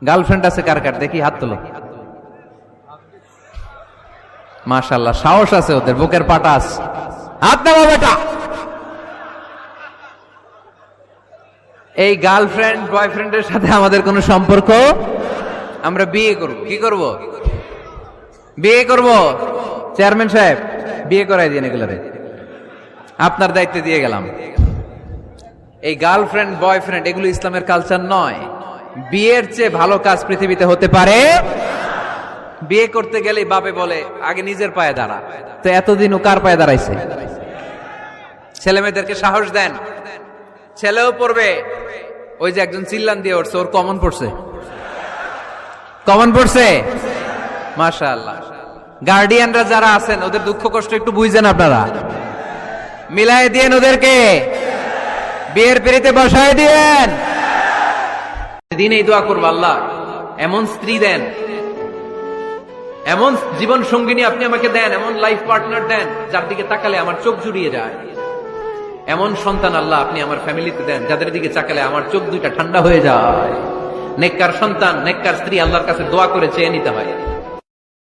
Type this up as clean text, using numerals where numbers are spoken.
Girlfriend আছে কার কার দেখি হাত তোলো। মাশাআল্লাহ, সাহস আছে ওদের, বুকের পাটা আছে। হাত নাও বেটা। এই গার্লফ্রেন্ড বয়ফ্রেন্ডের সাথে আমাদের কোনো সম্পর্ক, আমরা বিয়ে করব। কি করব? বিয়ে করব। চেয়ারম্যান সাহেব বিয়ে করাই দিন এগুলারে, আপনার দায়িত্বে দিয়ে গেলাম। এই গার্লফ্রেন্ড বয়ফ্রেন্ড এগুলো ইসলামের কালচার নয়। বিয়ের চেয়ে ভালো কাজ পৃথিবীতে হতে পারে। বিয়ে করতে গেলেই বাপে বলে আগে নিজের পায়ে দাঁড়া। তো এতদিন ও কার পায়ে দাঁড়াইছে? ছেলে মেয়েদেরকে সাহস দেন, ছেলেও পড়বে। ওই যে একজন চিল্লান দিয়ে উঠছে, ওর কমন পড়ছে, কমন পড়ছে। মাশাআল্লাহ। গার্ডিয়ানরা যারা আছেন ওদের দুঃখ কষ্ট একটু বুঝছেন আপনারা, মিলাই দিয়েন ওদেরকে, বিয়ের পিড়িতে বসায় দিয়েন। দিন এই দোয়া করবো, আল্লাহ এমন স্ত্রী দেন, এমন জীবন সঙ্গিনী আপনি আমাকে দেন, এমন লাইফ পার্টনার দেন যার দিকে তাকালে আমার চোখ জুড়িয়ে যায়। এমন সন্তান আল্লাহ আপনি আমার ফ্যামিলিতে দেন যাদের দিকে তাকালে আমার চোখ দুইটা ঠান্ডা হয়ে যায়। নেককার সন্তান, নেককার স্ত্রী আল্লাহর কাছে দোয়া করে চেয়ে নিতে হয়।